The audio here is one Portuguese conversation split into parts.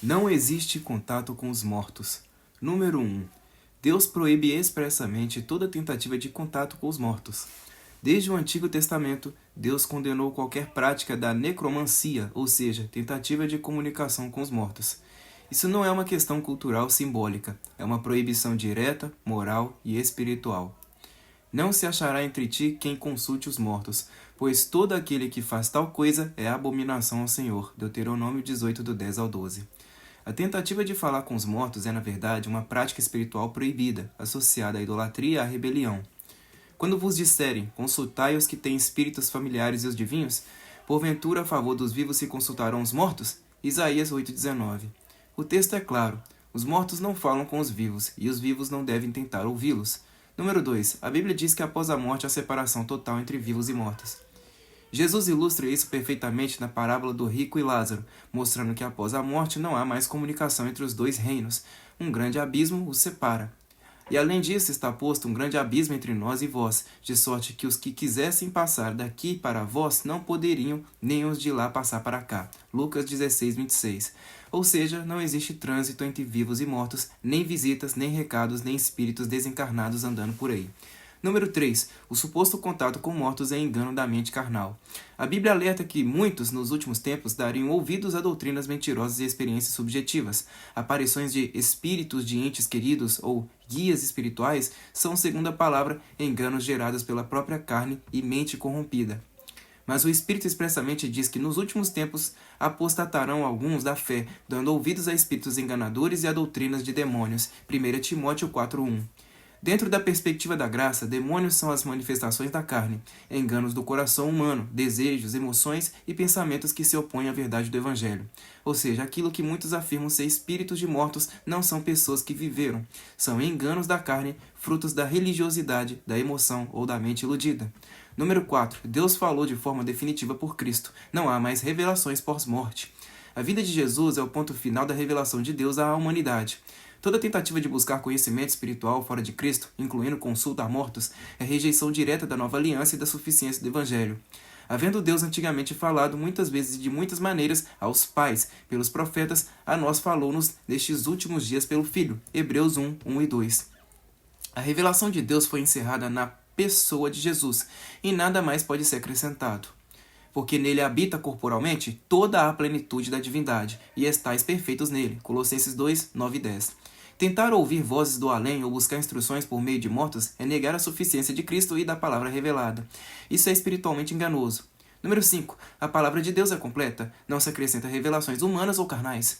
Não existe contato com os mortos. Número 1. Deus proíbe expressamente toda tentativa de contato com os mortos. Desde o Antigo Testamento, Deus condenou qualquer prática da necromancia, ou seja, tentativa de comunicação com os mortos. Isso não é uma questão cultural simbólica, é uma proibição direta, moral e espiritual. Não se achará entre ti quem consulte os mortos, pois todo aquele que faz tal coisa é abominação ao Senhor. Deuteronômio 18, do 10 ao 12. A tentativa de falar com os mortos é, na verdade, uma prática espiritual proibida, associada à idolatria e à rebelião. Quando vos disserem, consultai os que têm espíritos familiares e os divinhos, porventura a favor dos vivos se consultarão os mortos? Isaías 8,19. O texto é claro, os mortos não falam com os vivos, e os vivos não devem tentar ouvi-los. Número 2. A Bíblia diz que após a morte há separação total entre vivos e mortos. Jesus ilustra isso perfeitamente na parábola do rico e Lázaro, mostrando que após a morte não há mais comunicação entre os dois reinos. Um grande abismo os separa. E além disso está posto um grande abismo entre nós e vós, de sorte que os que quisessem passar daqui para vós não poderiam, nem os de lá passar para cá. Lucas 16, 26. Ou seja, não existe trânsito entre vivos e mortos, nem visitas, nem recados, nem espíritos desencarnados andando por aí. Número 3. O suposto contato com mortos é engano da mente carnal. A Bíblia alerta que muitos, nos últimos tempos, dariam ouvidos a doutrinas mentirosas e experiências subjetivas. Aparições de espíritos de entes queridos ou guias espirituais são, segundo a palavra, enganos gerados pela própria carne e mente corrompida. Mas o Espírito expressamente diz que nos últimos tempos apostatarão alguns da fé, dando ouvidos a espíritos enganadores e a doutrinas de demônios. 1 Timóteo 4:1. Dentro da perspectiva da graça, demônios são as manifestações da carne, enganos do coração humano, desejos, emoções e pensamentos que se opõem à verdade do Evangelho. Ou seja, aquilo que muitos afirmam ser espíritos de mortos não são pessoas que viveram. São enganos da carne, frutos da religiosidade, da emoção ou da mente iludida. Número 4. Deus falou de forma definitiva por Cristo. Não há mais revelações pós-morte. A vida de Jesus é o ponto final da revelação de Deus à humanidade. Toda tentativa de buscar conhecimento espiritual fora de Cristo, incluindo consulta a mortos, é rejeição direta da nova aliança e da suficiência do Evangelho. Havendo Deus antigamente falado muitas vezes e de muitas maneiras aos pais, pelos profetas, a nós falou-nos nestes últimos dias pelo Filho. Hebreus 1, 1 e 2. A revelação de Deus foi encerrada na pessoa de Jesus, e nada mais pode ser acrescentado. Porque nele habita corporalmente toda a plenitude da divindade, e estáis perfeitos nele. Colossenses 2, 9 e 10. Tentar ouvir vozes do além ou buscar instruções por meio de mortos é negar a suficiência de Cristo e da palavra revelada. Isso é espiritualmente enganoso. Número 5. A palavra de Deus é completa, não se acrescenta revelações humanas ou carnais.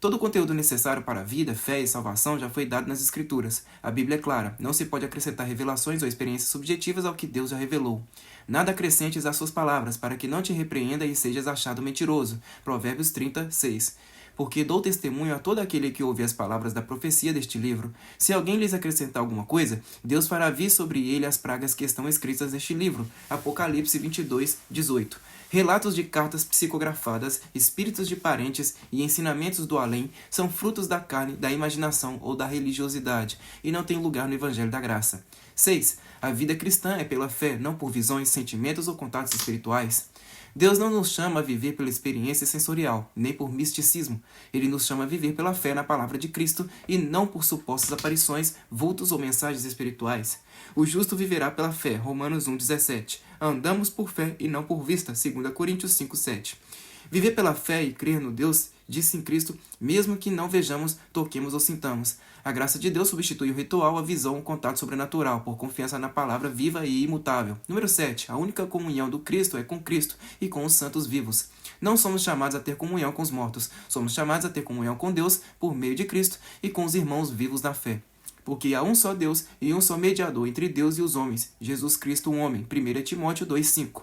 Todo o conteúdo necessário para a vida, fé e salvação já foi dado nas Escrituras. A Bíblia é clara, não se pode acrescentar revelações ou experiências subjetivas ao que Deus já revelou. Nada acrescentes às suas palavras, para que não te repreenda e sejas achado mentiroso. Provérbios 30, 6. Porque dou testemunho a todo aquele que ouve as palavras da profecia deste livro. Se alguém lhes acrescentar alguma coisa, Deus fará vir sobre ele as pragas que estão escritas neste livro. Apocalipse 22, 18. Relatos de cartas psicografadas, espíritos de parentes e ensinamentos do além são frutos da carne, da imaginação ou da religiosidade, e não têm lugar no Evangelho da Graça. 6. A vida cristã é pela fé, não por visões, sentimentos ou contatos espirituais. Deus não nos chama a viver pela experiência sensorial, nem por misticismo. Ele nos chama a viver pela fé na palavra de Cristo e não por supostas aparições, vultos ou mensagens espirituais. O justo viverá pela fé. Romanos 1,17. Andamos por fé e não por vista. 2 Coríntios 5,7. Viver pela fé e crer no Deus, disse em Cristo, mesmo que não vejamos, toquemos ou sintamos. A graça de Deus substitui o ritual, a visão, o contato sobrenatural, por confiança na palavra viva e imutável. Número 7. A única comunhão do Cristo é com Cristo e com os santos vivos. Não somos chamados a ter comunhão com os mortos, somos chamados a ter comunhão com Deus por meio de Cristo e com os irmãos vivos na fé. Porque há um só Deus e um só mediador entre Deus e os homens, Jesus Cristo, um homem. 1 Timóteo 2,5.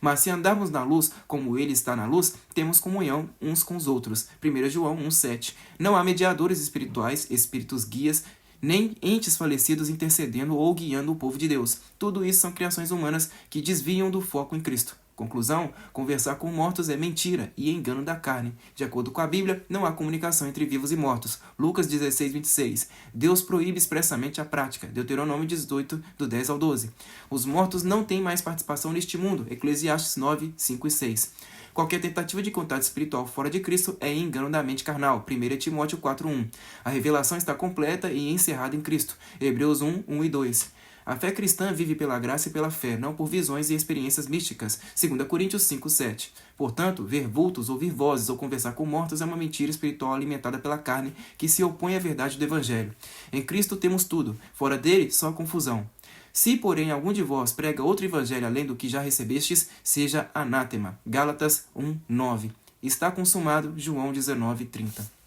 Mas se andarmos na luz, como ele está na luz, temos comunhão uns com os outros. 1 João 1,7. Não há mediadores espirituais, espíritos guias, nem entes falecidos intercedendo ou guiando o povo de Deus. Tudo isso são criações humanas que desviam do foco em Cristo. Conclusão: conversar com mortos é mentira e engano da carne. De acordo com a Bíblia, não há comunicação entre vivos e mortos. Lucas 16, 26. Deus proíbe expressamente a prática. Deuteronômio 18, do 10 ao 12. Os mortos não têm mais participação neste mundo. Eclesiastes 9, 5 e 6. Qualquer tentativa de contato espiritual fora de Cristo é engano da mente carnal. 1 Timóteo 4:1. A revelação está completa e encerrada em Cristo. Hebreus 1:1 e 2. A fé cristã vive pela graça e pela fé, não por visões e experiências místicas. 2 Coríntios 5:7. Portanto, ver vultos, ouvir vozes ou conversar com mortos é uma mentira espiritual alimentada pela carne que se opõe à verdade do Evangelho. Em Cristo temos tudo, fora dele só confusão. Se, porém, algum de vós prega outro evangelho além do que já recebestes, seja anátema. Gálatas 1:9. Está consumado. João 19:30.